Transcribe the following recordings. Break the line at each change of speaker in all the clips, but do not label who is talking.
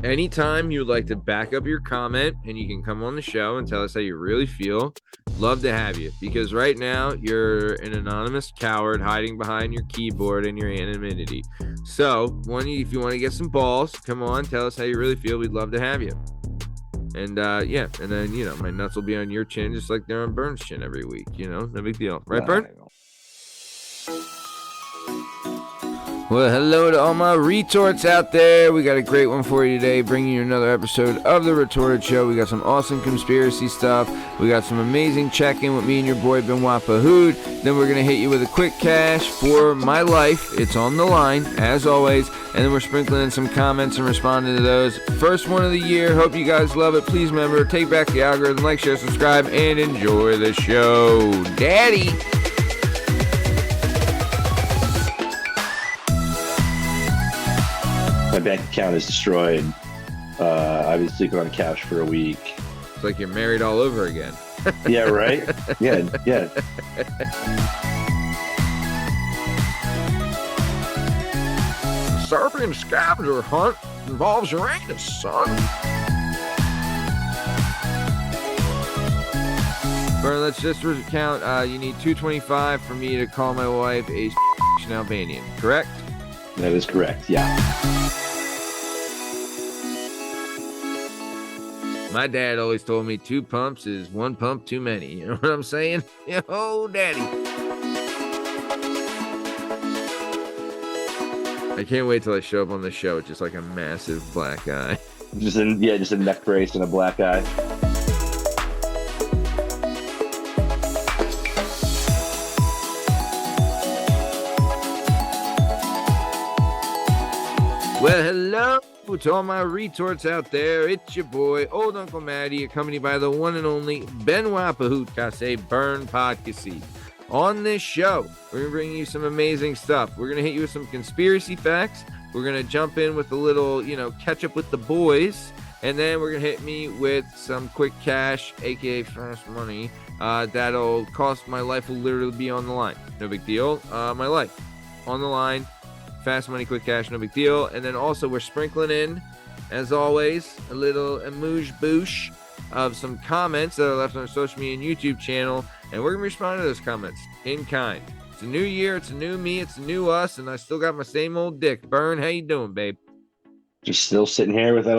anytime you would like to back up your comment and you can come on the show and tell us how you really feel, love to have you, because right now you're an anonymous coward hiding behind your keyboard and your anonymity. So if you want to get some balls, come on, tell us how you really feel. We'd love to have you. And and then my nuts will be on your chin just like they're on Bern's chin every week. No big deal, right, Bern? Well, hello to all my retorts out there. We got a great one for you today, bringing you another episode of The Retorted Show. We got some awesome conspiracy stuff. We got some amazing check-in with me and your boy, Benoit Feud. Then we're going to hit you with a quick cash for my life. It's on the line, as always. And then we're sprinkling in some comments and responding to those. First one of the year. Hope you guys love it. Please remember, take back the algorithm, like, share, subscribe, and enjoy the show. Daddy!
My bank account is destroyed. I've been sleeping on the couch for a week.
It's like you're married all over again.
Yeah, right? Yeah.
Serbian scavenger hunt involves Uranus, son. Bern, let's just recount. You need $225 for me to call my wife a Albanian, correct?
That is correct, yeah.
My dad always told me 2 pumps is 1 pump too many. You know what I'm saying? Oh, daddy. I can't wait till I show up on the show with just like a massive black eye.
Just a neck brace and a black eye.
Well, hello to all my retorts out there. It's your boy, Old Uncle Matty, accompanied by the one and only Benoit Feud, Bern Podcast. On this show, we're going to bring you some amazing stuff. We're going to hit you with some conspiracy facts. We're going to jump in with a little, catch up with the boys. And then we're going to hit me with some quick cash, aka fast money. That'll cost my life will literally be on the line. No big deal. My life on the line. Fast money, quick cash, no big deal. And then also we're sprinkling in, as always, a little amuse bouche of some comments that are left on our social media and YouTube channel. And we're going to respond to those comments in kind. It's a new year. It's a new me. It's a new us. And I still got my same old dick. Bern, how you doing, babe?
Just still sitting here with that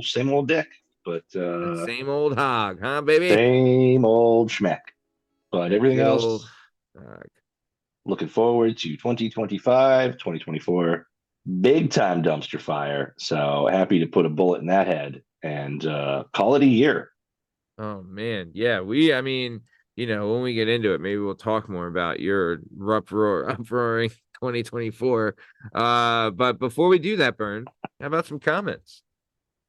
same old dick. But
same old hog, huh, baby?
Same old schmeck. But everything else... Looking forward to 2025, 2024, big time dumpster fire. So happy to put a bullet in that head and call it a year.
Oh, man. Yeah, when we get into it, maybe we'll talk more about your uproaring 2024. But before we do that, Bern, how about some comments?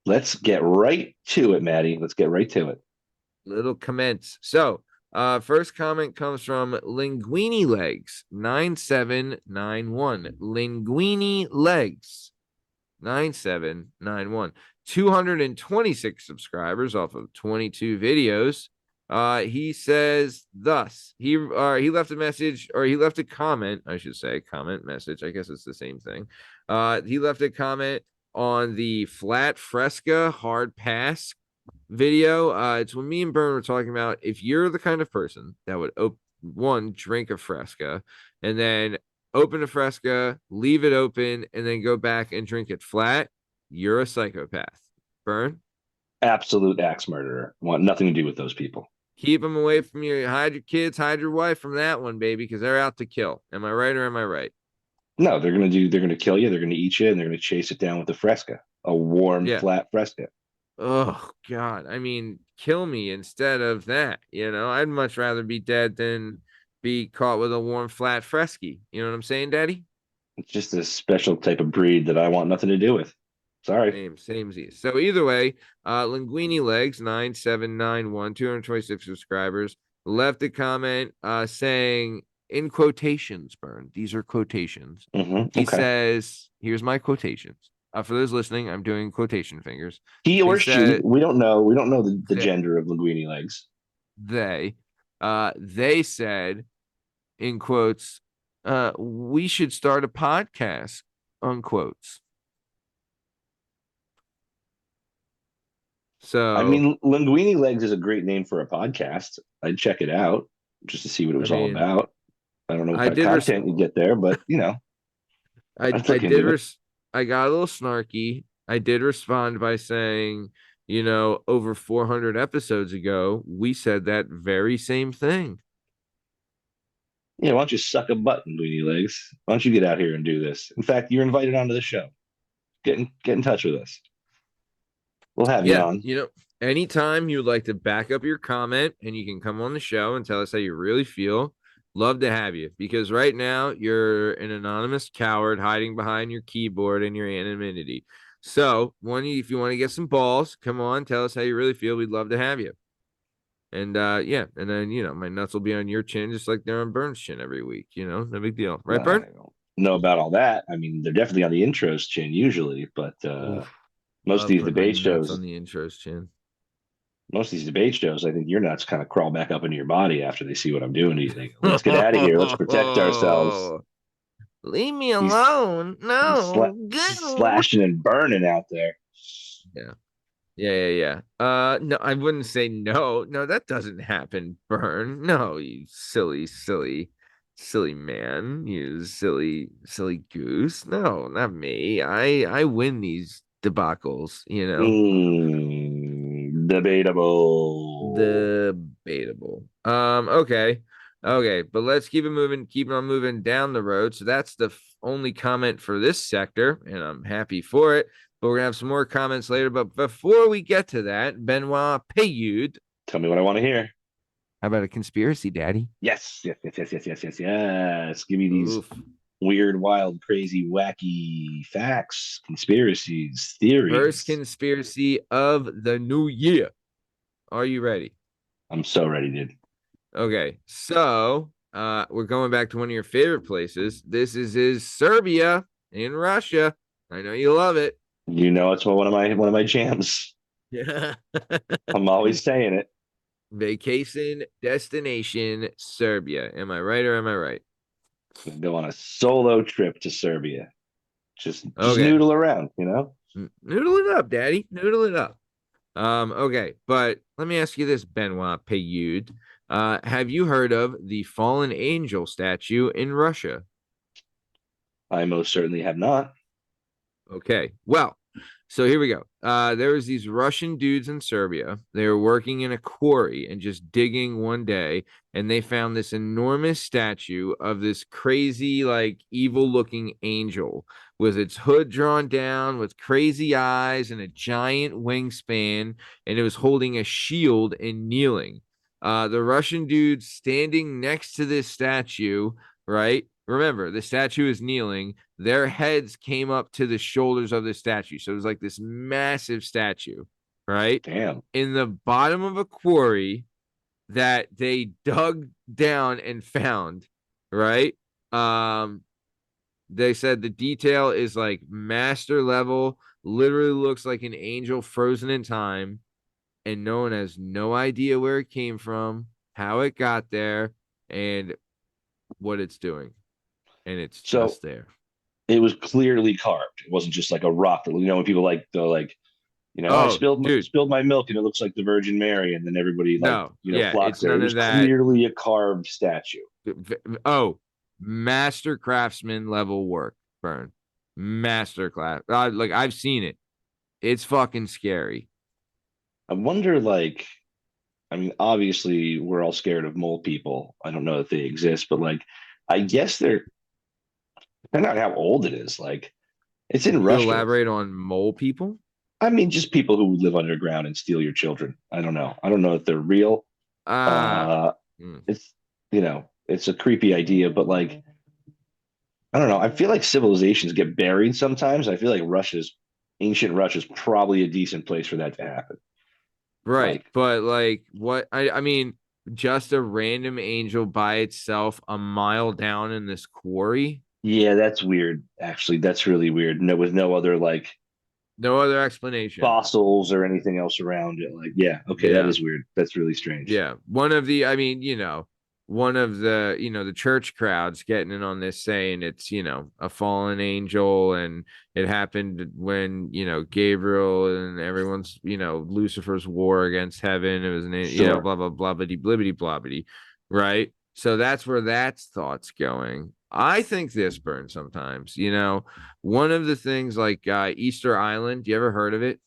Let's get right to it, Maddie. Let's get right to it.
Little comments. So, first comment comes from Linguini Legs 9791. Linguini Legs 9791. 226 subscribers off of 22 videos. He says thus. He left a message, or he left a comment, I should say, comment message. I guess it's the same thing. He left a comment on the flat fresca hard pass video. It's when me and Bern were talking about, if you're the kind of person that would drink a fresca and then open a fresca, leave it open, and then go back and drink it flat, you're a psychopath. Bern?
Absolute axe murderer. Want nothing to do with those people.
Keep them away from you. Hide your kids, hide your wife from that one, baby, because they're out to kill. Am I right or am I right?
No, they're going to kill you. They're going to eat you, and they're going to chase it down with a fresca, a warm, flat fresca.
Oh, God. I mean, kill me instead of that. I'd much rather be dead than be caught with a warm, flat fresky. You know what I'm saying, Daddy?
It's just a special type of breed that I want nothing to do with. Sorry.
Same. So either way, Linguini Legs 9791, 226 subscribers, left a comment saying, in quotations, Bern, these are quotations. He says, here's my quotations. For those listening, I'm doing quotation fingers.
He or she, we don't know. We don't know the gender of Linguini Legs.
They said, in quotes, we should start a podcast, unquotes. So
I mean, Linguini Legs is a great name for a podcast. I'd check it out just to see what it was all about. I don't know what
I
kind of
did
content you get there, but I'd
I
look
did
into it.
I got a little snarky. I did respond by saying, over 400 episodes ago, we said that very same thing.
Yeah, why don't you suck a butt, Linguini Legs? Why don't you get out here and do this? In fact, you're invited onto the show. Get in touch with us. We'll have you
Yeah,
on.
anytime you'd like to back up your comment and you can come on the show and tell us how you really feel, love to have you, because right now you're an anonymous coward hiding behind your keyboard and your anonymity. So, if you want to get some balls, come on, tell us how you really feel. We'd love to have you. And yeah, and then my nuts will be on your chin just like they're on Bern's chin every week. No big deal, right,
I
Bern?
don't know about all that. I mean, they're definitely on the intro's chin usually, but
Oof,
most of
love
these
putting my
debate
nuts
shows,
on the intro's chin.
most of these debate shows, I think your nuts kind of crawl back up into your body after they see what I'm doing to you. They go, let's get out of here. Let's protect ourselves.
Leave me
He's,
alone.
he's
No, go.
slashing and burning out there.
Yeah. Yeah. No, I wouldn't say no. No, that doesn't happen, Bern. No, you silly man. You silly goose. No, not me. I win these debacles,
Debatable.
Debatable. Okay. Okay, but let's keep on moving down the road. So that's the only comment for this sector, and I'm happy for it. But we're gonna have some more comments later. But before we get to that, Benoit Feud.
Tell me what I want to hear.
How about a conspiracy, Daddy?
Yes. Give me these
Oof.
weird, wild, crazy, wacky facts, conspiracies, theories.
First conspiracy of the new year. Are you ready?
I'm so ready, dude.
Okay, so we're going back to one of your favorite places. This is Serbia in Russia. I know you love it.
It's one of my jams.
Yeah.
I'm always saying it.
Vacation destination Serbia. Am I right or am I right?
Go on a solo trip to Serbia. Just
Okay.
noodle around,
Noodle it up, Daddy. Noodle it up. Okay, but let me ask you this, Benoit Feud. Have you heard of the fallen angel statue in Russia?
I most certainly have not.
Okay, well, so here we go. There was these Russian dudes in Serbia. They were working in a quarry and just digging one day, and they found this enormous statue of this crazy, like evil-looking angel with its hood drawn down, with crazy eyes and a giant wingspan, and it was holding a shield and kneeling. The Russian dude standing next to this statue, right? Remember, the statue is kneeling. Their heads came up to the shoulders of the statue. So it was like this massive statue, right?
Damn.
In the bottom of a quarry that they dug down and found, right? They said the detail is like master level, literally looks like an angel frozen in time, and no one has no idea where it came from, how it got there, and what it's doing. And it's just there.
It was clearly carved. It wasn't just like a rock that when people I spilled my milk and it looks like the Virgin Mary, and then everybody flocks there. It was clearly a carved statue.
Oh, master craftsman level work, Bern. Master class. Like I've seen it. It's fucking scary.
I wonder, obviously we're all scared of mole people. I don't know if they exist, but I guess they're depending on how old it is. It's in Russia.
Elaborate on mole people?
I mean, just people who live underground and steal your children. I don't know. I don't know if they're real. It's it's a creepy idea, but I don't know. I feel like civilizations get buried sometimes. I feel like ancient Russia's probably a decent place for that to happen.
Right. But what I mean, just a random angel by itself a mile down in this quarry.
Yeah, that's weird. Actually, that's really weird. No, with no other
no other explanation,
fossils or anything else around it. That is weird. That's really strange.
Yeah, one of the. I mean, one of the, the church crowds getting in on this, saying it's, a fallen angel, and it happened when, Gabriel and everyone's, Lucifer's war against heaven. It was an,
Sure.
blah, blah, blah, blibbity, blobbity, right? So that's where that's thoughts going. I think this burns sometimes, one of the things like Easter Island. You ever heard of it?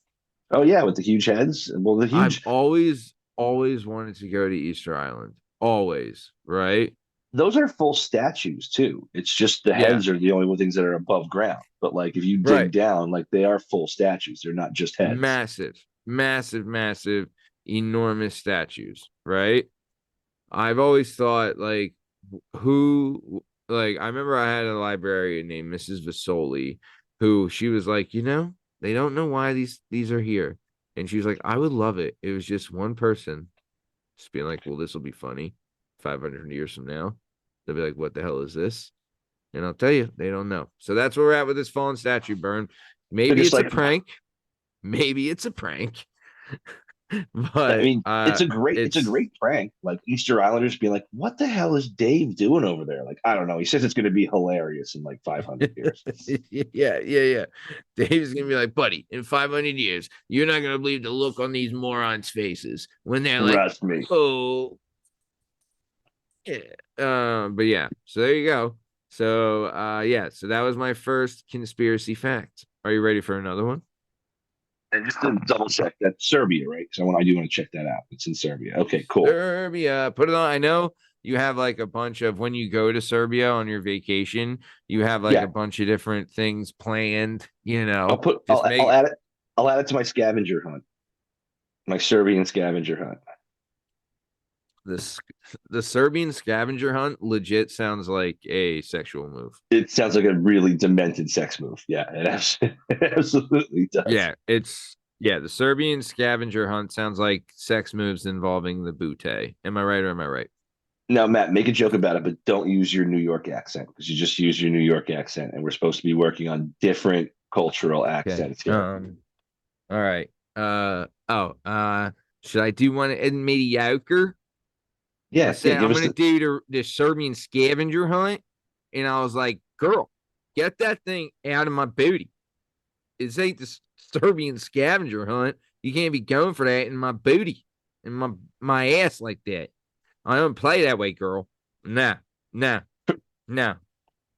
Oh yeah, with the huge heads. Well, the
I've
huge
always wanted to go to Easter Island. Always, right?
those are full statues too. It's just the
Yeah,
heads are the only things that are above ground. But like if you dig
right.
down, like they are full statues. They're not just heads.
Massive, massive, massive, enormous statues, right? I've always thought like who like I remember I had a librarian named Mrs. Vasoli who she was like, they don't know why these are here. And she was like, I would love it. It was just one person just being like, well, this will be funny 500 years from now. They'll be like, what the hell is this? And I'll tell you, they don't know. So that's where we're at with this fallen statue burn.
They're
Maybe
just
it's a
like
prank. Maybe it's a prank.
I
But
mean, it's a great prank. Like Easter Islanders being like, "What the hell is Dave doing over there?" Like, I don't know. He says it's going to be hilarious in like 500 years.
yeah. Dave's gonna be like, buddy, in 500 years, you're not gonna believe the look on these morons' faces when they're like,
Trust me.
oh, yeah. But yeah, so there you go. So yeah, so that was my first conspiracy fact. Are you ready for another one?
And just to double check, that's Serbia, right? Because I do want to check that out. It's in Serbia. Okay, cool.
Serbia, put it on. I know you have like a bunch of when you go to Serbia on your vacation, you have like
Yeah,
a bunch of different things planned.
I'll,
Just make
I'll add it. I'll add it to my scavenger hunt, my Serbian scavenger hunt.
this the Serbian scavenger hunt. Legit sounds like a sexual move.
It sounds like a really demented sex move. Yeah, it absolutely does.
Yeah, the Serbian scavenger hunt sounds like sex moves involving the bootay. Am I right or am I right?
Now, Matt, make a joke about it, but don't use your New York accent because you just use your New York accent, and we're supposed to be working on different cultural
Okay.
accents here.
All right. Should I do one in mediocre? I
Yeah,
said
give
I'm
us
gonna do the Serbian scavenger hunt, and I was like, "Girl, get that thing out of my booty. This ain't the Serbian scavenger hunt. You can't be going for that in my booty, in my ass like that. I don't play that way, girl. Nah, nah, nah.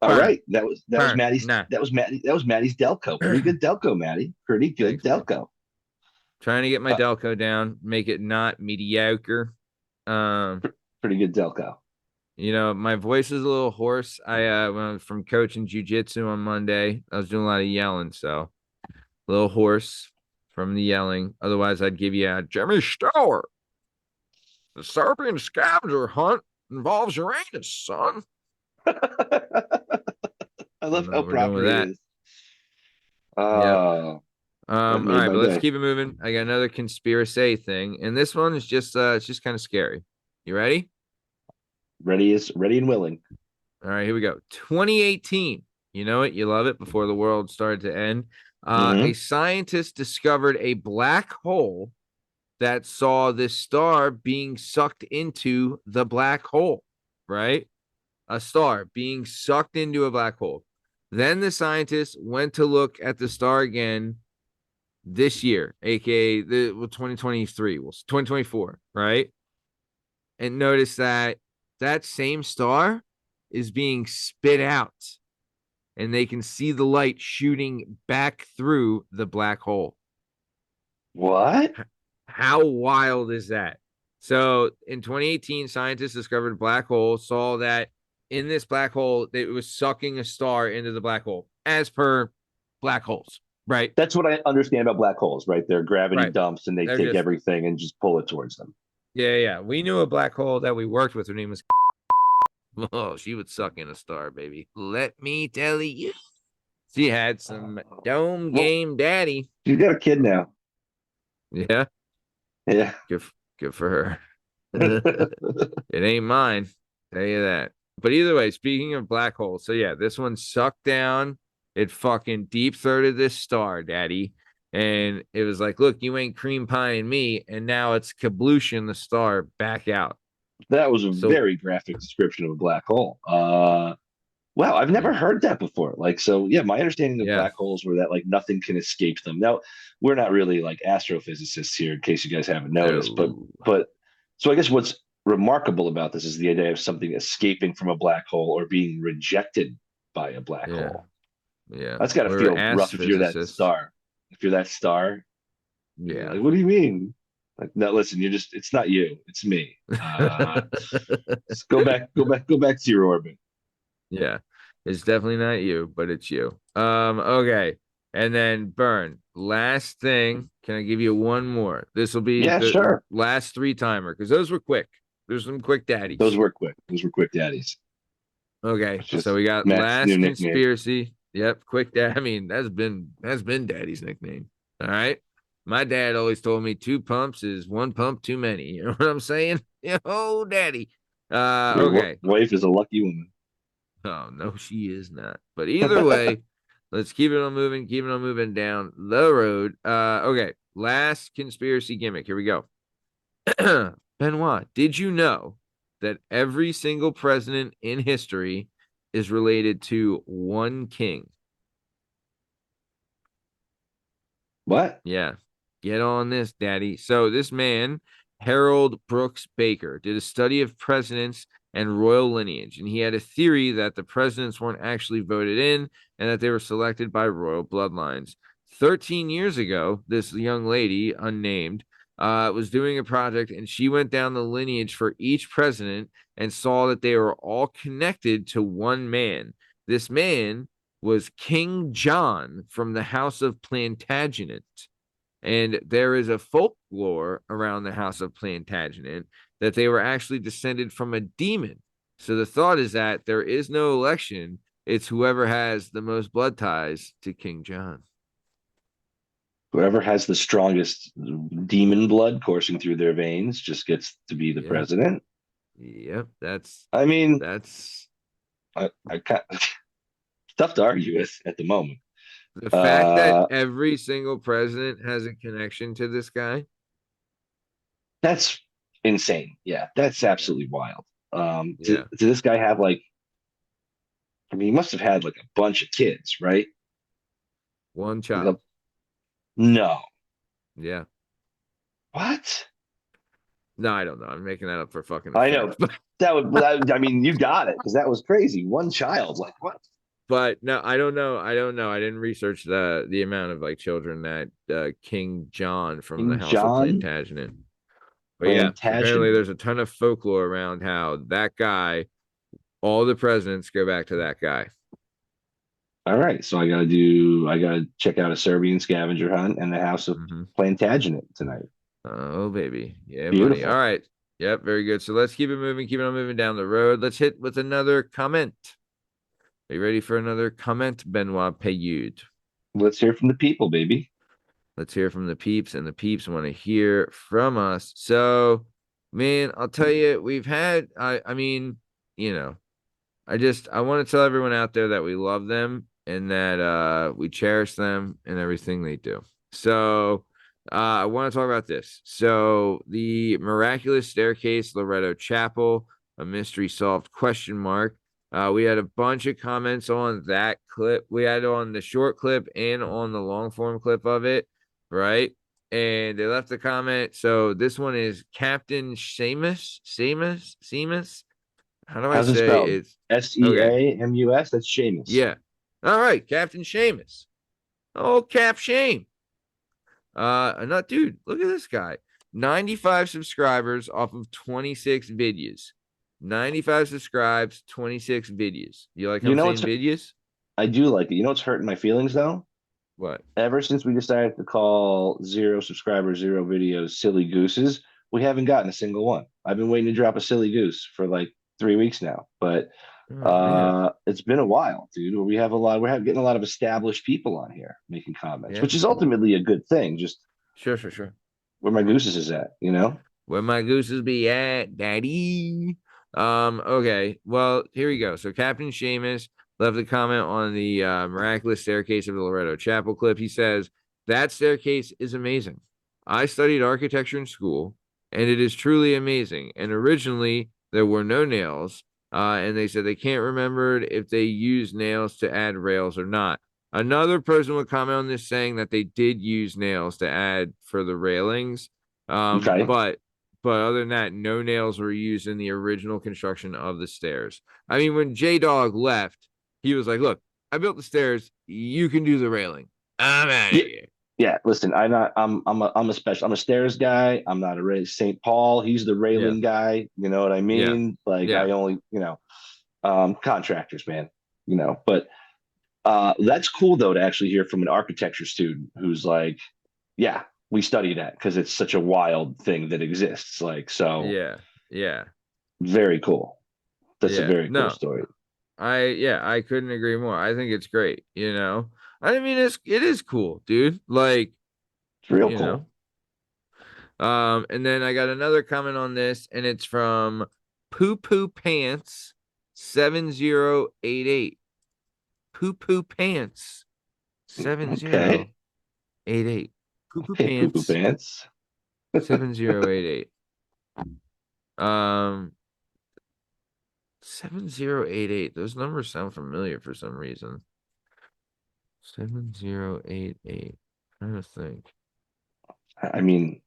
All
Burn,
right, that was
burn,
Maddie's
nah.
that was Maddie's Delco. Pretty good Delco, Maddie. Pretty good
Thanks, man.
Delco.
Trying to get my
Uh,
Delco down, make it not mediocre. Um,
Pretty good Delco.
My voice is a little hoarse. I went from coaching jujitsu on Monday. I was doing a lot of yelling, so a little hoarse from the yelling. Otherwise, I'd give you a Jimmy Stower. The Serbian scavenger hunt involves Uranus, son.
I love how
We're done with
proper he
that.
is.
Yep.
That
All
made
right,
my
but let's
day.
keep it moving. I got another conspiracy thing, and this one is just it's just kind of scary. You ready?
Ready and willing.
All right, here we go. 2018. You know it, you love it. Before the world started to end, a
Mm-hmm.
scientist discovered a black hole that saw this star being sucked into the black hole. Right, a star being sucked into a black hole. Then the scientists went to look at the star again this year, aka 2023, 2024, right? And notice that that same star is being spit out, and they can see the light shooting back through the black hole.
What?
How wild is that? So in 2018, scientists discovered a black hole, saw that in this black hole, it was sucking a star into the black hole, as per black holes, right?
That's what I understand about black holes, right? They're gravity
Right.
dumps and they
They're
take
just,
everything and just pull it towards them.
yeah. We knew a black hole that we worked with. Her name was, oh, she would suck in a star, baby. Let me tell you. She had some dome game daddy.
She's got a kid now.
Yeah.
Yeah.
Good for her. It ain't mine. Tell you that. But either way, speaking of black holes, so yeah, this one sucked down. It fucking deep throated this star, daddy. And it was like, look, you ain't cream pieing me. And now it's kablooshing the star back out.
That was a very graphic description of a black hole. Wow, I've never heard that before. Like, so yeah, my understanding of black holes were that like nothing can escape them. Now, we're not really like astrophysicists here, in case you guys haven't noticed, but so I guess what's remarkable about this is the idea of something escaping from a black hole or being rejected by a black hole.
Yeah.
That's got to feel rough if you're that star. If you're that star.
Yeah.
Like, what do you mean? Like, no, listen, it's not you, it's me. Just go back to your orbit.
Yeah, it's definitely not you, but it's you. Okay. And then Bern, last thing. Can I give you one more? This will be the last 3 timer because those were quick. There's some quick daddies.
Those were quick daddies.
Okay. So we got Matt's last conspiracy. Nickname. Yep, quick dad. I mean, that's been daddy's nickname. All right. My dad always told me 2 pumps is 1 pump too many. You know what I'm saying? Oh, daddy. Okay.
Your wife is a lucky woman.
Oh, no, she is not. But either way, let's keep it on moving down the road. Okay, last conspiracy gimmick. Here we go. Benoit, did you know that every single president in history is related to one king?
What?
Yeah, get on this, daddy. So this man, Harold Brooks Baker, did a study of presidents and royal lineage, and he had a theory that the presidents weren't actually voted in and that they were selected by royal bloodlines. 13 years ago, this young lady, unnamed, was doing a project, and she went down the lineage for each president and saw that they were all connected to one man. This man was King John from the House of Plantagenet. And there is a folklore around the House of Plantagenet that they were actually descended from a demon. So the thought is that there is no election. It's whoever has the most blood ties to King John.
Whoever has the strongest demon blood coursing through their veins just gets to be the president.
Yep, that's.
I mean,
that's.
I tough to argue with at the moment.
The fact that every single president has a connection to this guy.
That's insane. Yeah, that's absolutely wild. Did this guy have like, I mean, he must have had like a bunch of kids, right?
One child.
No.
Yeah.
What?
No, I don't know. I'm making that up for fucking
effect. I know. I mean, you got it because that was crazy. One child. Like, what?
But no, I don't know. I didn't research the amount of like children that King John from the House of Plantagenet. But apparently there's a ton of folklore around how that guy, all the presidents go back to that guy.
All right, so I gotta check out a Serbian scavenger hunt and the House of Plantagenet tonight.
Oh baby, yeah, buddy. All right, yep, very good. So let's keep it on moving down the road. Let's hit with another comment. Are you ready for another comment, Benoit Feud?
Let's hear from the people, baby.
Let's hear from the peeps, and the peeps want to hear from us. So, man, I'll tell you, we've had, I mean, you know, I want to tell everyone out there that we love them and that we cherish them and everything they do. So, I want to talk about this. So, the Miraculous Staircase, Loretto Chapel, a mystery solved ? We had a bunch of comments on that clip. We had on the short clip and on the long form clip of it, right? And they left a comment. So this one is Captain Seamus. How do I say it?
It's Seamus. That's Seamus.
Yeah. All right, Captain Seamus. Oh, Cap Shame. Not dude. Look at this guy. 95 subscribers off of 26 videos. 95 subscribes, 26 videos. You like how I'm saying videos?
I do like it. You know what's hurting my feelings though?
What?
Ever since we decided to call 0 subscribers, 0 videos silly gooses, we haven't gotten a single one. I've been waiting to drop a silly goose for like 3 weeks now, but it's been a while, dude. We're getting a lot of established people on here making comments, which is ultimately a good thing. Just
sure.
Where my gooses is at, you know?
Where my gooses be at, daddy. Okay, well, here we go. So Captain Seamus left a comment on the Miraculous Staircase of the Loretto Chapel clip. He says, that staircase is amazing. I studied architecture in school, and it is truly amazing. And originally, there were no nails. And they said they can't remember if they used nails to add rails or not. Another person would comment on this saying that they did use nails to add for the railings.
Okay.
But other than that, no nails were used in the original construction of the stairs. I mean, when J-Dog left, he was like, look, I built the stairs. You can do the railing. I'm out of
Yeah,
here.
yeah. Listen, I'm a stairs guy. I'm not a St. Paul. He's the
Yeah.
railing guy. You know what I
Yeah.
mean? Like
Yeah.
I only, contractors, man. But that's cool though to actually hear from an architecture student who's like, yeah, we study that because it's such a wild thing that exists. Like, so
Yeah. Yeah.
very cool. That's a
Yeah.
very cool
No,
story.
I couldn't agree more. I think it's great, I mean it is cool, dude. Like,
It's real
you know.
cool.
And then I got another comment on this, and it's from Poo Poo Pants 7088. Poo Poo Pants
Okay.
7088. Poo Poo
Okay, poo poo
Pants
pants.
7088. 7088. Those numbers sound familiar for some reason. 7088. Trying to think.
I mean,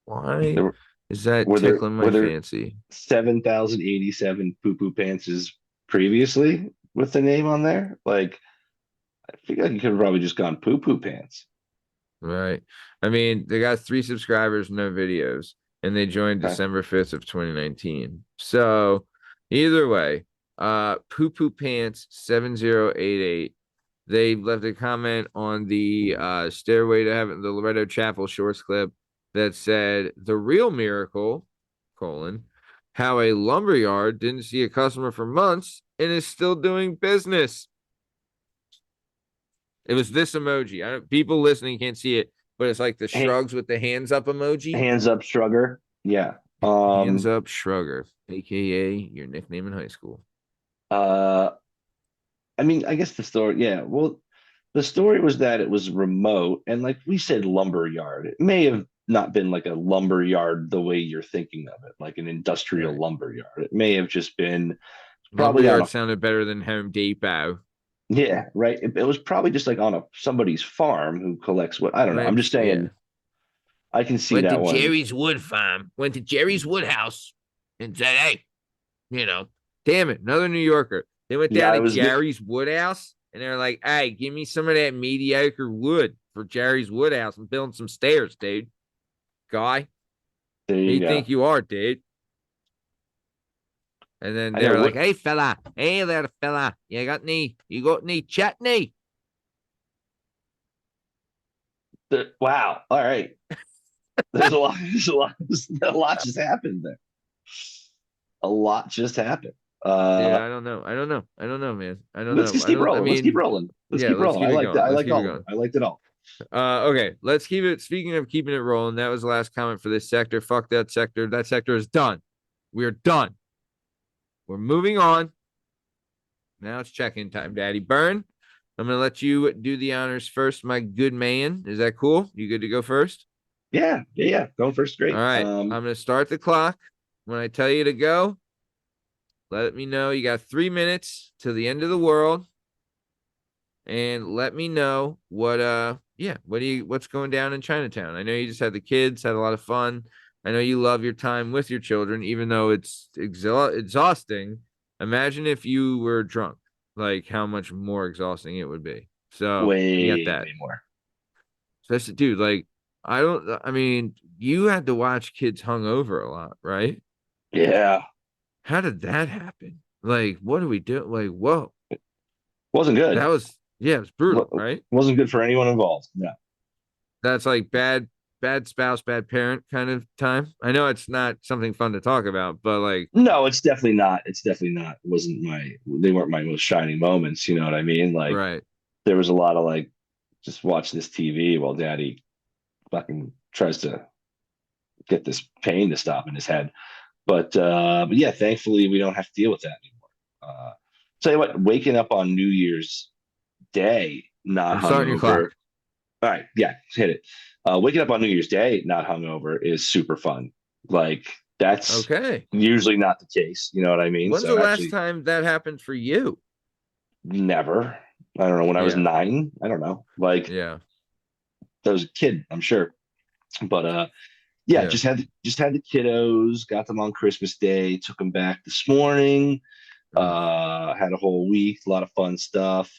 Why
there
is that
were there
tickling my
were there
fancy?
7,087 poo poo pantses previously with the name on there. Like, I feel like you could have probably just gone poo poo pants.
Right. I mean, they got 3 subscribers, no videos, and they joined
Okay.
December 5th of 2019. So either way, Poo Poo Pants 7088. They left a comment on the Stairway to Heaven, the Loretto Chapel Shorts clip that said the real miracle, how a lumberyard didn't see a customer for months and is still doing business. It was this emoji. People listening can't see it, but it's like the shrugs with the hands up emoji.
Hands up, Strugger. Yeah.
Hands up, Shrugger, aka your nickname in high school.
I mean, I guess the story, yeah. Well, the story was that it was remote, and like we said, lumber yard. It may have not been like a lumber yard the way you're thinking of it, like an industrial
Right.
lumber yard. It may have just been probably on
Lumberyard
a,
sounded better than Home Depot.
yeah, right. It was probably just like on a somebody's farm who collects what I don't know. I'm just saying
Yeah.
I can see
Went to
that one.
Jerry's wood farm. Went to Jerry's wood house and said, "Hey, damn it, another New Yorker." They went
Yeah,
down
it
to
was
Jerry's wood house and they're like, "Hey, give me some of that mediocre wood for Jerry's wood house. I'm building some stairs, dude. Guy,
there
who
you
you
go.
think you are, dude?" And then
I
they're
know
like,
what
"Hey, fella, hey there, fella, you got any chutney?"
wow. All right. A lot just happened there. A lot just happened.
Yeah, I don't know, man. I don't
Let's
know.
just
I
keep
don't. I
rolling. Let's keep
mean,
rolling. Let's
yeah,
keep
let's
rolling.
keep it going.
I
Let's
liked
keep it
all of it.
going.
I liked it all.
Okay, let's keep it. Speaking of keeping it rolling, that was the last comment for this sector. Fuck that sector. That sector is done. We're done. We're moving on. Now it's check-in time, Daddy Bern. I'm gonna let you do the honors first, my good man. Is that cool? You good to go first?
Yeah. Going first,
All
great.
right. I'm gonna start the clock. When I tell you to go, let me know. You got 3 minutes to the end of the world. And let me know what's going down in Chinatown. I know you just had the kids, had a lot of fun. I know you love your time with your children, even though it's exhausting. Imagine if you were drunk, like how much more exhausting it would be. So you got that.
Way more.
Especially, dude, like I mean, you had to watch kids hungover a lot, right?
Yeah.
How did that happen? Like, what do we do? Like, whoa,
Wasn't good.
it was brutal, right?
Wasn't good for anyone involved. No.
That's like bad spouse, bad parent kind of time. I know it's not something fun to talk about, but like,
No, it's definitely not. It's definitely not. They weren't my most shining moments. You know what I mean? Like
right.
there was a lot of like, just watch this TV while daddy fucking tries to get this pain to stop in his head. But yeah, thankfully we don't have to deal with that anymore. Tell you what, waking up on New Year's Day not
I'm starting your
hungover.
clock.
All right, yeah, hit it. Waking up on New Year's Day not hungover is super fun. Like That's
okay.
usually not the case. You know what I mean?
When's
So
the last
actually,
time that happened for you?
never. I don't know. When I was
Yeah.
9, I don't know. Like
Yeah.
I was a kid, I'm sure. But yeah,
Yeah.
just had the kiddos. Got them on Christmas Day. Took them back this morning.
Mm.
Had a whole week. A lot of fun stuff.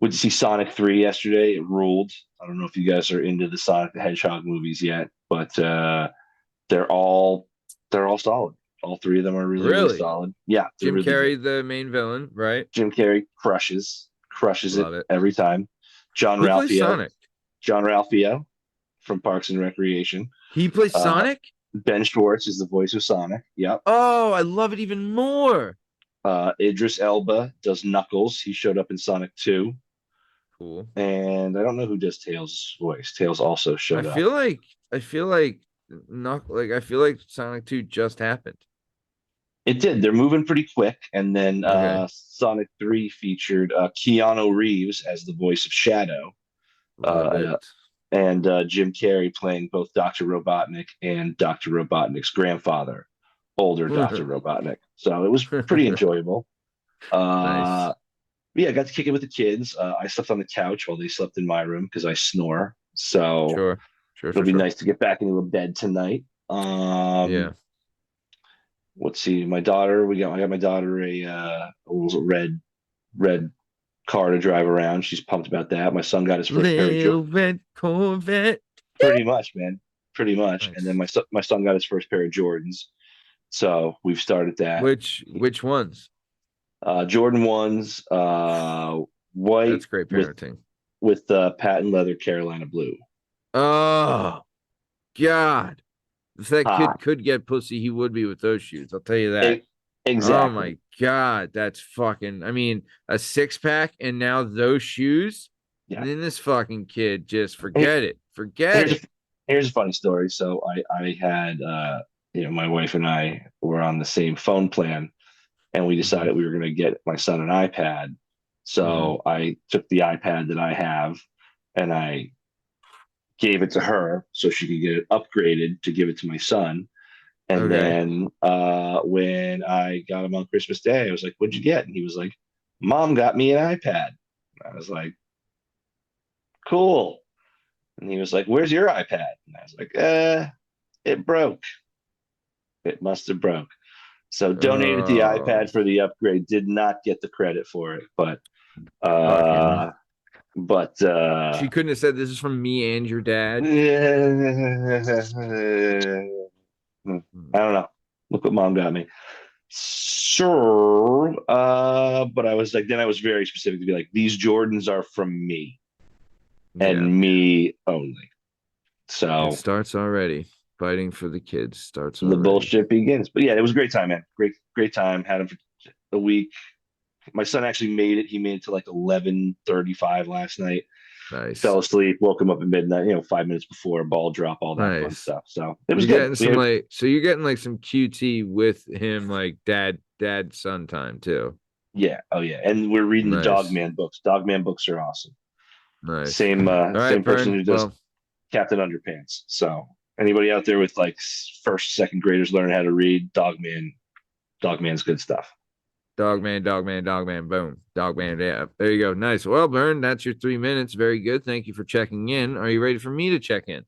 Went to see Sonic 3 yesterday. It ruled. I don't know if you guys are into the Sonic the Hedgehog movies yet, but they're all they're all solid. All three of them are really, really
Really?
solid. Yeah, they're
Jim
really good.
Carrey, the main villain, right?
Jim Carrey crushes it
Love it.
every time. John
Who plays
Ralphio,
Sonic?
John Ralphio from Parks and Recreation.
He plays
Uh,
Sonic?
Ben Schwartz is the voice of Sonic. Yep.
Oh, I love it even more.
Idris Elba does Knuckles. He showed up in Sonic 2.
Cool.
And I don't know who does Tails' voice. Tails also
I
showed up.
feel like not like I feel like Sonic 2 just happened.
It did. They're moving pretty quick. And then
Okay.
Sonic 3 featured Keanu Reeves as the voice of Shadow.
Love it.
And Jim Carrey playing both Dr. Robotnik and Dr. Robotnik's grandfather, older Dr. Robotnik. So it was pretty enjoyable.
Nice.
Yeah, I got to kick it with the kids. I slept on the couch while they slept in my room because I snore. So
Sure. Sure,
it'll
sure,
be
sure.
nice to get back into a bed tonight.
Yeah.
Let's see. I got my daughter a little red car to drive around. She's pumped about that. My son got his first pair of
Little red Corvette.
pretty much, man. Pretty much. And then
Nice.
my son got his first pair of Jordans. So we've started that.
Which ones?
Jordan ones, white
That's great
with
parenting.
patent leather Carolina blue.
Oh God. If that kid
Ah,
could get pussy, he would be with those shoes. I'll tell you that. Oh
exactly.
my God. That's fucking, I mean, a 6-pack and now those shoes.
Yeah.
And then this fucking kid just
Hey,
forget it. Forget it.
here's a funny story. So I had my wife and I were on the same phone plan, and we decided we were going to get my son an iPad. So I took the iPad that I have and I gave it to her so she could get it upgraded to give it to my son. And
Okay.
then when I got him on Christmas Day, I was like, "What'd you get?" And he was like, "Mom got me an iPad." I was like, "Cool." And he was like, "Where's your iPad?" And I was like, it broke. It must have broke." So donated the
Oh,
iPad for the upgrade. Did not get the credit for it, but
fucking.
uh, but
She couldn't have said this is from me and your dad.
I don't know. Look what mom got me. Sure. But I was very specific to be like, these Jordans are from me
Yeah.
and me only.
It
So
starts already. Fighting for the kids starts
the
already.
bullshit begins. But yeah, it was a great time, man. Great time. Had him for a week. My son actually made it. He made it to like 11:35 last night.
Nice.
Fell asleep, woke him up at midnight, 5 minutes before ball drop, all that fun
Nice.
stuff. So it was
You're
good.
getting some so you're getting like some QT with him, like dad son time too.
Yeah. Oh yeah. And we're reading the
Nice.
Dogman books. Dogman books are awesome.
Nice.
Same
All right,
same person
Bern.
who does
Well,
Captain Underpants. So anybody out there with like first, second graders learning how to read Dogman's good stuff.
Dogman, boom. Dogman, yeah. There you go. Nice. Well, Bern, that's your 3 minutes. Very good. Thank you for checking in. Are you ready for me to check in?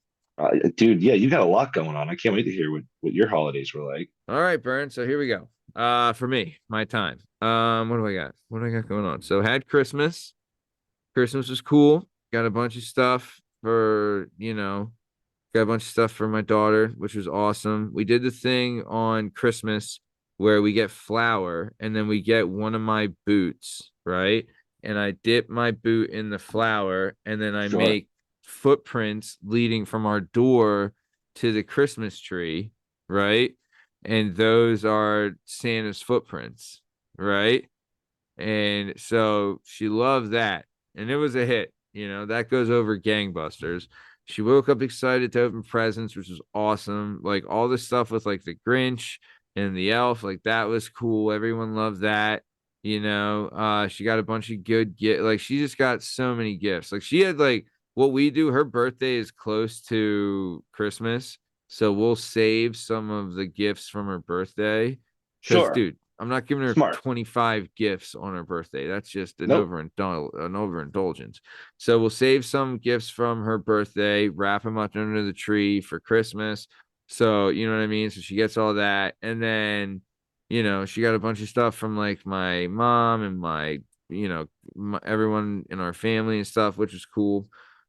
Dude, yeah, you got a lot going on. I can't wait to hear what your holidays were like.
All right, Bern. So here we go. For me, my time. What do I got? What do I got going on? So had Christmas. Christmas was cool. Got a bunch of stuff got a bunch of stuff for my daughter, which was awesome. We did the thing on Christmas where we get flour and then we get one of my boots, right? And I dip my boot in the flour and then I
Sure.
make footprints leading from our door to the Christmas tree, right? And those are Santa's footprints, right? And so she loved that. And it was a hit. That goes over gangbusters. She woke up excited to open presents, which was awesome. Like all the stuff with like the Grinch and the elf, like that was cool. Everyone loved that. She got a bunch of good gifts. Like she just got so many gifts. Like she had like what we do, her birthday is close to Christmas. So we'll save some of the gifts from her birthday. Because,
Sure.
dude, I'm not giving her
Smart.
25 gifts on her birthday. That's just an
Nope.
overindulgence. So we'll save some gifts from her birthday, wrap them up under the tree for Christmas. So, you know what I mean? So she gets all that. And then, she got a bunch of stuff from like my mom and everyone in our family and stuff, which is cool.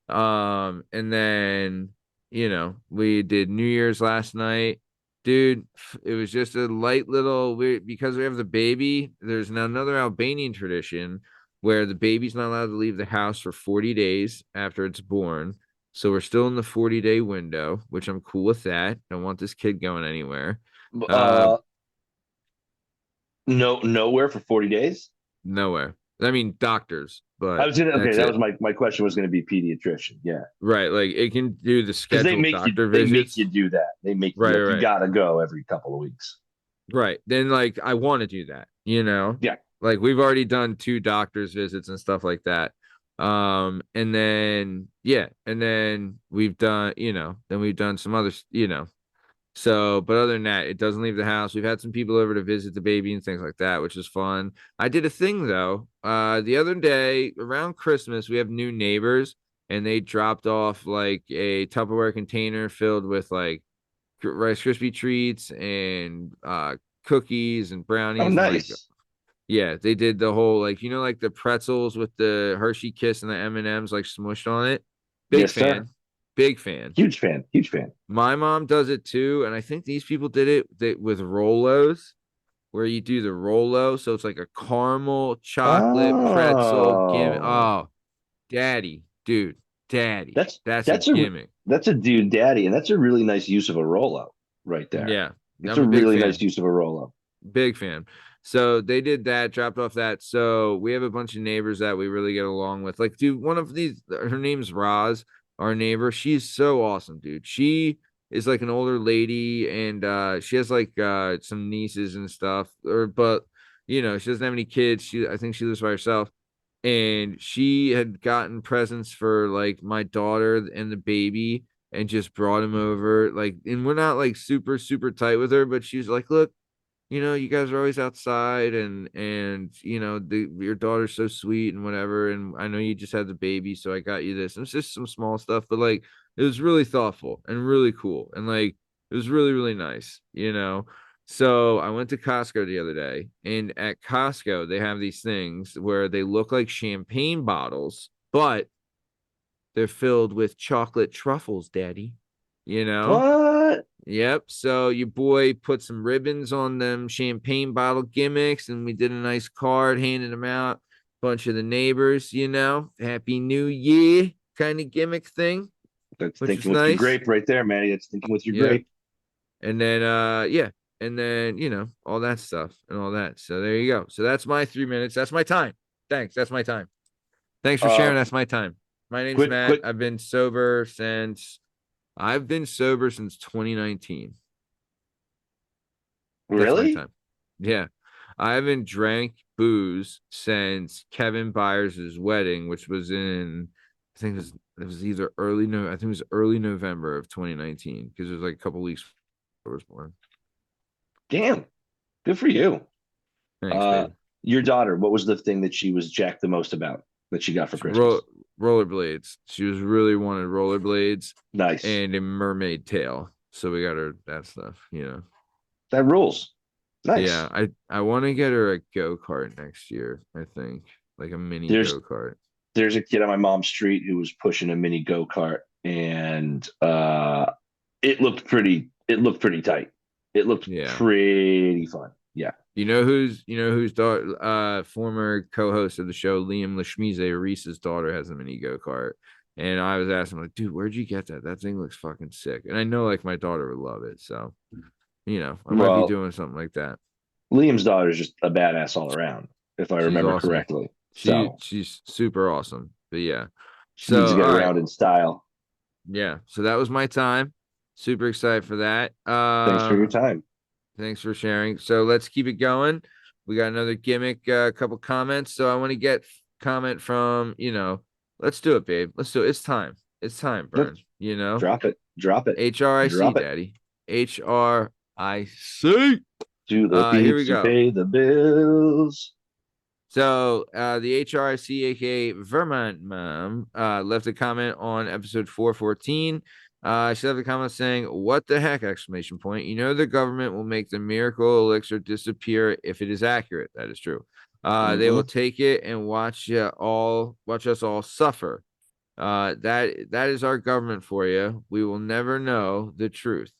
And then, we did New Year's last night. Dude, it was just a light little weird because we have the baby. There's now another Albanian tradition where the baby's not allowed to leave the house for 40 days after it's born. So we're still in the 40-day window, which I'm cool with that. Don't want this kid going anywhere.
No, nowhere for 40 days.
Nowhere. I mean, doctors, but
I was gonna. Okay, that was my question. Was going to be pediatrician. Yeah,
right. Like it can do the scheduled doctor
visits. They make you do that. They make you.
Right.
You gotta go every couple of weeks.
Right. Then, like, I want to do that.
Yeah.
Like we've already done 2 doctor's visits and stuff like that. And then we've done, then we've done some other, So, but other than that, it doesn't leave the house. We've had some people over to visit the baby and things like that, which is fun. I did a thing though. The other day around Christmas, we have new neighbors, and they dropped off like a Tupperware container filled with like Rice Krispie treats and cookies and brownies.
Oh, nice.
Yeah, they did the whole like like the pretzels with the Hershey Kiss and the M&Ms like smushed on it. Big fan. Sir. Big fan.
Huge fan. Huge fan.
My mom does it too, and I think these people did it with Rolos, where you do the Rolo, so it's like a caramel chocolate pretzel gimmick. Oh, daddy, dude, daddy. That's a gimmick.
That's a dude daddy, and that's a really nice use of a Rolo right there.
Yeah.
It's a really nice use of a Rolo.
Big fan. So they did that, dropped off that. So we have a bunch of neighbors that we really get along with. Like, dude, one of these, her name's Roz, our neighbor. She's so awesome, dude. She is like an older lady, and she has like some nieces and stuff. But she doesn't have any kids. I think she lives by herself. And she had gotten presents for like my daughter and the baby and just brought him over. Like, and we're not like super, super tight with her, but she's like, look, you guys are always outside and your daughter's so sweet and whatever. And I know you just had the baby, so I got you this. And it's just some small stuff, but like it was really thoughtful and really cool. And like it was really, really nice, So I went to Costco the other day, and at Costco, they have these things where they look like champagne bottles, but they're filled with chocolate truffles, Daddy.
What?
Yep. So your boy put some ribbons on them champagne bottle gimmicks, and we did a nice card, handed them out. Bunch of the neighbors, Happy New Year kind of gimmick thing.
That's thinking with your grape right there, Matty. That's thinking with your grape.
And then, and then, all that stuff and all that. So there you go. So that's my 3 minutes. That's my time. Thanks. That's my time. Thanks for sharing. That's my time. My name's Matt. I've been sober since 2019.
Really?
Yeah. I haven't drank booze since Kevin Byers' wedding, which was in, I think it was either early November of 2019, because it was like a couple weeks before I was born.
Damn. Good for you.
Thanks, babe.
Your daughter, what was the thing that she was jacked the most about that she got for Christmas?
Rollerblades. She was really wanted rollerblades.
Nice.
And a mermaid tail. So we got her that stuff,
That rules. Nice.
Yeah, I want to get her a go-kart next year, I think. Like a mini go-kart.
There's a kid on my mom's street who was pushing a mini go-kart, and it looked pretty tight. It looked pretty fun. Yeah.
Whose daughter, former co-host of the show, Liam Lashmize, Reese's daughter, has a mini go-kart. And I was asking, like, dude, where'd you get that? That thing looks fucking sick. And I know like my daughter would love it. So, I might be doing something like that.
Liam's daughter is just a badass all around, if I remember correctly.
She's super awesome. But yeah.
She needs to get around in style.
Yeah. So that was my time. Super excited for that.
Thanks for your time.
Thanks for sharing. So let's keep it going. We got another gimmick, a couple comments. So I want to get comment from, let's do it, babe. Let's do it. It's time. It's time, Bern. You know,
Drop it.
HRIC, Daddy. HRIC.
Do the
Here we
thieves to
go.
pay the bills.
So the HRIC, aka Vermont Mom, left a comment on episode 414. She left a comment saying, "What the heck!" Exclamation point. You know the government will make the miracle elixir disappear if it is accurate. That is true. They will take it and watch us all suffer. That is our government for you. We will never know the truth.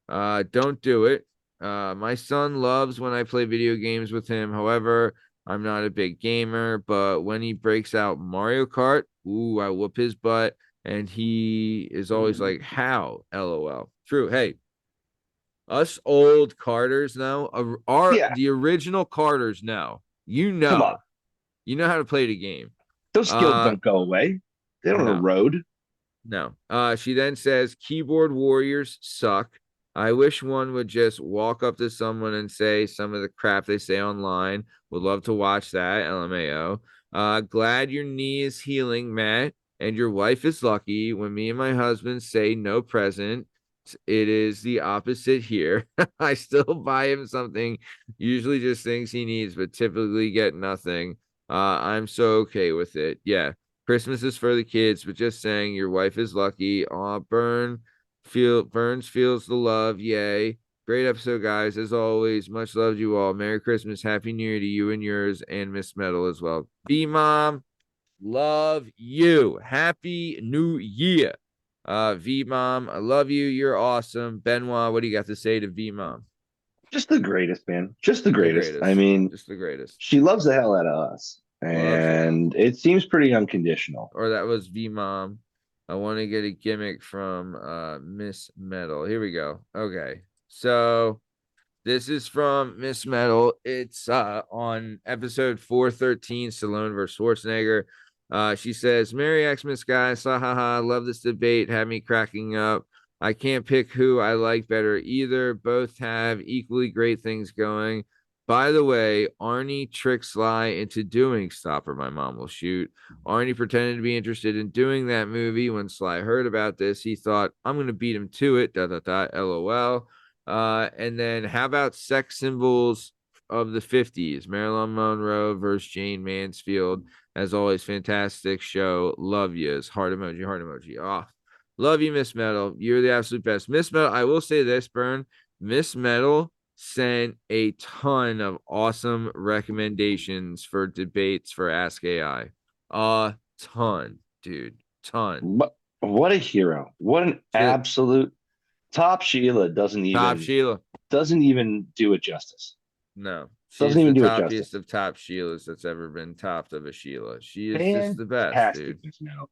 Don't do it. My son loves when I play video games with him. However, I'm not a big gamer, but when he breaks out Mario Kart, ooh, I whoop his butt. And he is always like, how? LOL. True. Hey, us old Carters now are the original Carters now.
Come on.
You know how to play the game.
Those skills don't go away. They don't erode.
No. She then says, keyboard warriors suck. I wish one would just walk up to someone and say some of the crap they say online. Would love to watch that. LMAO. Glad your knee is healing, Matt. And your wife is lucky. When me and my husband say no present, it is the opposite here. I still buy him something, usually just things he needs, but typically get nothing. I'm so okay with it. Yeah. Christmas is for the kids, but just saying your wife is lucky. Burns feels the love. Yay. Great episode, guys. As always, much love to you all. Merry Christmas. Happy New Year to you and yours and Miss Metal as well. V-Mom, love you. Happy New Year. V-Mom, I love you. You're awesome. Benoit, what do you got to say to V-Mom?
Just the greatest, man. Just the greatest. I mean,
just the greatest.
She loves the hell out of us. And it seems pretty unconditional.
Or that was V-Mom. I want to get a gimmick from Miss Metal. Here we go. Okay. So this is from Miss Metal. It's on episode 413, Stallone versus Schwarzenegger. She says, Merry Xmas, guys. Ha ha ha. Love this debate. Had me cracking up. I can't pick who I like better either. Both have equally great things going. By the way, Arnie tricked Sly into doing Stopper, My Mom Will Shoot. Arnie pretended to be interested in doing that movie. When Sly heard about this, he thought, I'm going to beat him to it, ... LOL. And then how about sex symbols of the 50s? Marilyn Monroe versus Jane Mansfield. As always, fantastic show. Love yous. Heart emoji, heart emoji. Oh, love you, Miss Metal. You're the absolute best. Miss Metal, I will say this, Bern. Miss Metal sent a ton of awesome recommendations for debates for Ask AI. A ton, dude. Ton.
What a hero. What an absolute Top Sheila doesn't even do it justice.
No. She's the toppiest of top Sheilas that's ever been topped of a Sheila. She is just the best, dude.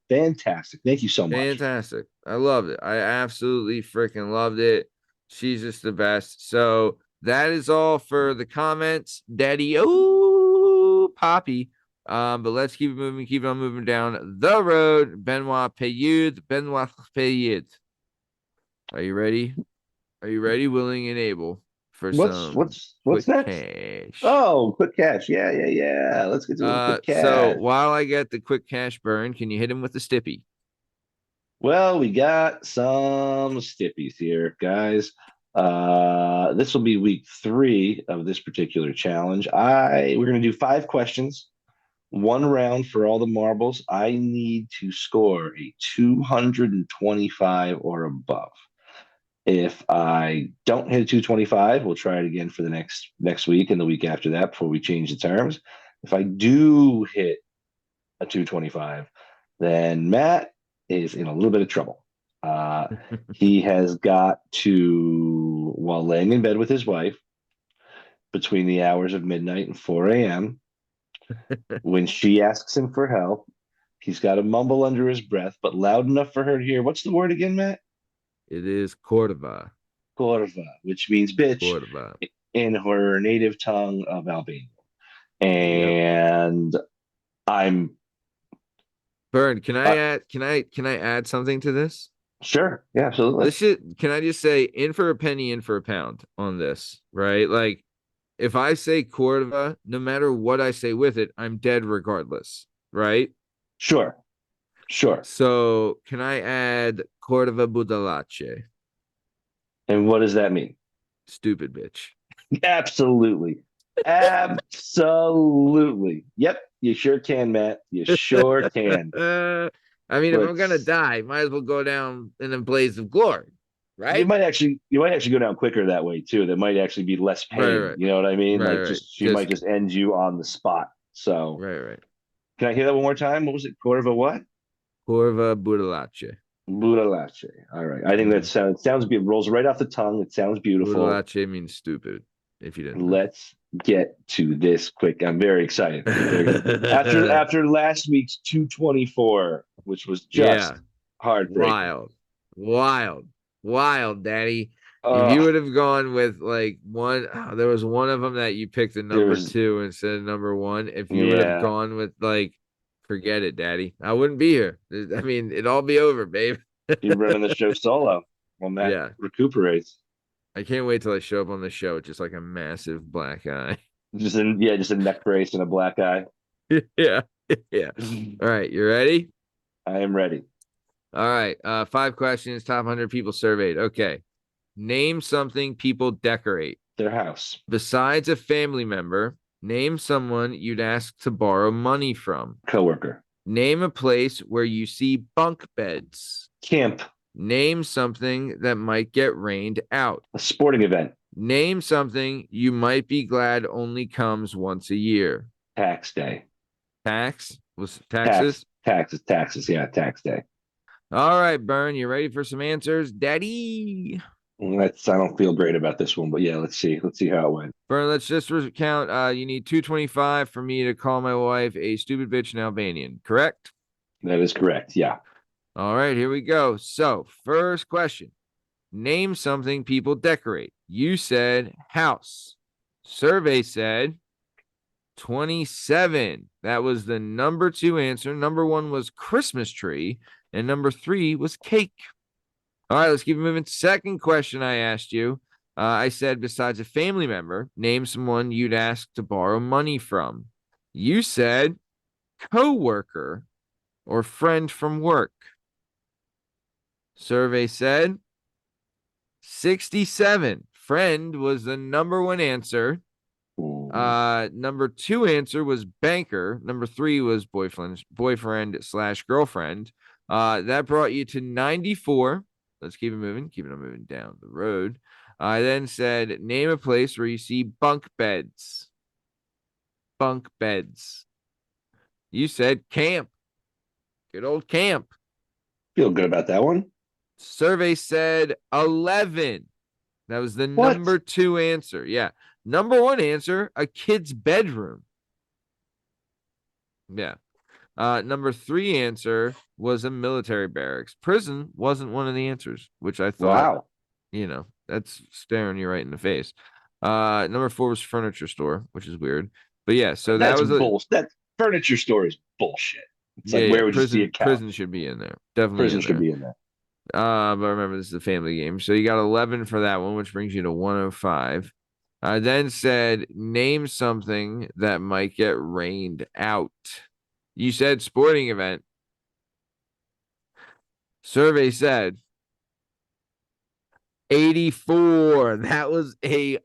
Fantastic. Thank you so much.
Fantastic. I loved it. I absolutely freaking loved it. She's just the best. So that is all for the comments, Daddy. Oh, Poppy. But let's keep it moving, keep on moving down the road. Benoit Feud. Are you ready? Are you ready, willing, and able for
what's next?
Cash?
Oh, quick cash. Yeah. Let's get to the quick cash.
So while I get the quick cash burn, can you hit him with the Stippy?
Well, we got some Stippies here, guys. This will be week 3 of this particular challenge. We're going to do 5 questions, 1 round for all the marbles. I need to score a 225 or above. If I don't hit a 225, we'll try it again for the next week and the week after that before we change the terms. If I do hit a 225, then Matt is in a little bit of trouble. He has got to, while laying in bed with his wife, between the hours of midnight and 4 a.m., when she asks him for help, he's got to mumble under his breath, but loud enough for her to hear. What's the word again, Matt?
It is Cordova.
Cordova, which means bitch
Cordova.
In her native tongue of Albania. And I'm
Bern, can I add something to this?
Sure. Yeah, absolutely.
Can I just say in for a penny, in for a pound on this, right? Like if I say Cordova, no matter what I say with it, I'm dead regardless, right?
Sure. Sure.
So can I add Cordova Budalace?
And what does that mean?
Stupid bitch.
Absolutely. Absolutely. Yep, you sure can, Matt. You sure can.
I mean, if
But
I'm gonna die, might as well go down in a blaze of glory,
you
right?
might actually go down quicker that way too. That might actually be less
Right,
pain.
right,
You know what I mean?
right,
Like
right.
just she might just end you on the spot. So
Right, right.
can I hear that one more time? What was it? Corva what?
Corva Budalace.
Budalace. All right. I think that sounds beautiful. Rolls right off the tongue. It sounds beautiful.
Budalace means stupid, if you didn't know.
Let's get to this quick. I'm very excited. After last week's 224, which was just heartbreaking.
Wild, Daddy. If you would have gone with like one, there was one of them that you picked a number 2 instead of number 1. If you would have gone with like, forget it, Daddy, I wouldn't be here. I mean, it'd all be over, babe.
You're running the show solo while Matt recuperates.
I can't wait till I show up on the show with just like a massive black eye.
Just a neck brace and a black eye.
yeah. All right, you ready?
I am ready.
All right. 5 questions, top 100 people surveyed. Okay. Name something people decorate.
Their house.
Besides a family member, name someone you'd ask to borrow money from.
Coworker.
Name a place where you see bunk beds.
Camp.
Name something that might get rained out.
A sporting event.
Name something you might be glad only comes once a year.
Tax day.
Tax? Was taxes?
Taxes. Yeah, tax day.
All right, Bern, you ready for some answers? Daddy?
I don't feel great about this one, but yeah, let's see how it went.
Bern, let's just recount. You need 225 for me to call my wife a stupid bitch in Albanian, correct?
That is correct, yeah.
All right, here we go. So, first question. Name something people decorate. You said house. Survey said 27. That was the number 2 answer. Number 1 was Christmas tree, and number 3 was cake. All right, let's keep moving. Second question I asked you. I said, besides a family member, name someone you'd ask to borrow money from. You said coworker or friend from work. Survey said 67. Friend was the number 1 answer. Number 2 answer was banker. Number 3 was boyfriend/girlfriend. That brought you to 94. Let's keep it moving. Keep it moving down the road. I then said, name a place where you see bunk beds. Bunk beds. You said camp. Good old camp.
Feel good about that one.
Survey said 11. That was the number 2 answer. Yeah. Number 1 answer, a kid's bedroom. Yeah. Number 3 answer was a military barracks. Prison wasn't one of the answers, which I thought, that's staring you right in the face. Number 4 was furniture store, which is weird. But yeah, so that was
that furniture store is bullshit. It's like, where would you see a couch?
Prison should be in there. Definitely.
Prison should be in there.
But remember, this is a family game. So you got 11 for that one, which brings you to 105. I then said, name something that might get rained out. You said sporting event. Survey said 84. That was a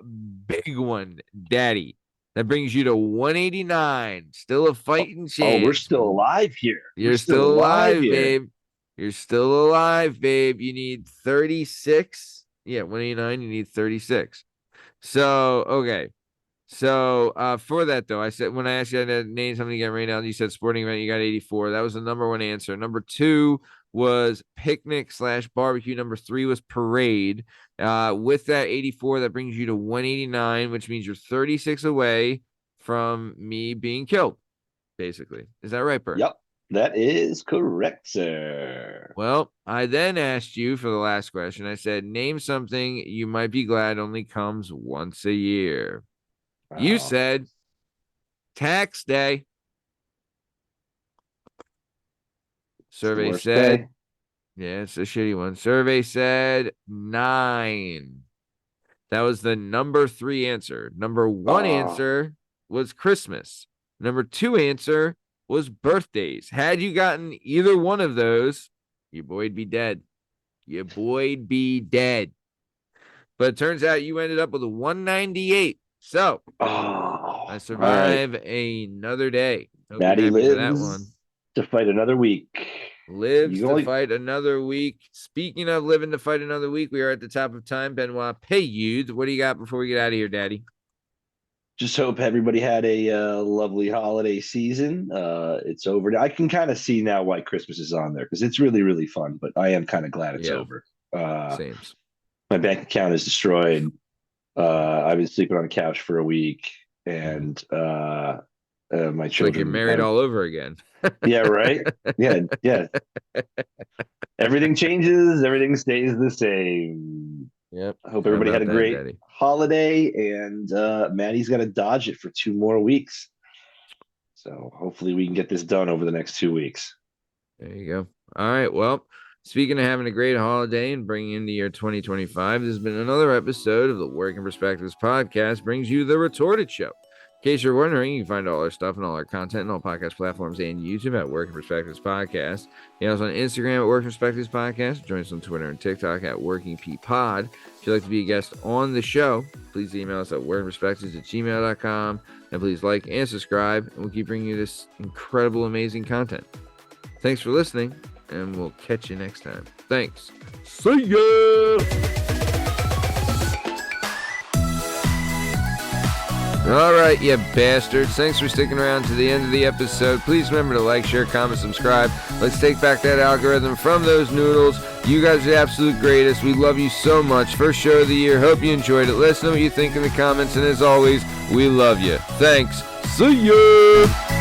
big one, Daddy. That brings you to 189. Still a fighting chance.
Oh, we're still alive here.
You're still alive, babe. You're still alive, babe. You need 36. Yeah, 189. You need 36. So, okay. So, for that, though, I said, when I asked you to name something to get right now, you said sporting event, you got 84. That was the number 1 answer. Number 2 was picnic/barbecue. Number 3 was parade. With that 84, that brings you to 189, which means you're 36 away from me being killed, basically. Is that right, Bert?
Yep, that is correct, sir.
Well, I then asked you for the last question. I said, name something you might be glad only comes once a year. Wow. You said tax day. Survey said, yeah, it's a shitty one. Survey said 9. That was the number 3 answer. Number 1 answer was Christmas. Number 2 answer, was birthdays. Had you gotten either one of those, your boy'd be dead. Your boy'd be dead. But it turns out you ended up with a 198. So I survive another day. Hope
Matty lives
that one.
To fight another week.
Lives to fight another week. Speaking of living to fight another week, we are at the top of time. Benoit, Feud. What do you got before we get out of here, Daddy?
Just hope everybody had a lovely holiday season. It's over. I can kind of see now why Christmas is on there because it's really, really fun. But I am kind of glad it's over.
Same.
My bank account is destroyed. I've been sleeping on the couch for a week, and my children. It's like
you're married all over again.
Yeah, right. Yeah. Everything changes. Everything stays the same.
Yep.
I hope everybody had a great holiday, and Matty's got to dodge it for 2 more weeks. So hopefully we can get this done over the next 2 weeks.
There you go. All right. Well, speaking of having a great holiday and bringing into year 2025, this has been another episode of the Working Perspectives podcast, brings you the Retorted Show. In case you're wondering, you can find all our stuff and all our content on all podcast platforms and YouTube at Working Perspectives Podcast. You also on Instagram at Working Perspectives Podcast. Join us on Twitter and TikTok at Working P Pod. If you'd like to be a guest on the show, please email us at workingperspectives@gmail.com. And please like and subscribe, and we'll keep bringing you this incredible, amazing content. Thanks for listening, and we'll catch you next time. Thanks. See ya! All right, you bastards. Thanks for sticking around to the end of the episode. Please remember to like, share, comment, subscribe. Let's take back that algorithm from those noodles. You guys are the absolute greatest. We love you so much. First show of the year. Hope you enjoyed it. Let us know what you think in the comments. And as always, we love you. Thanks. See ya!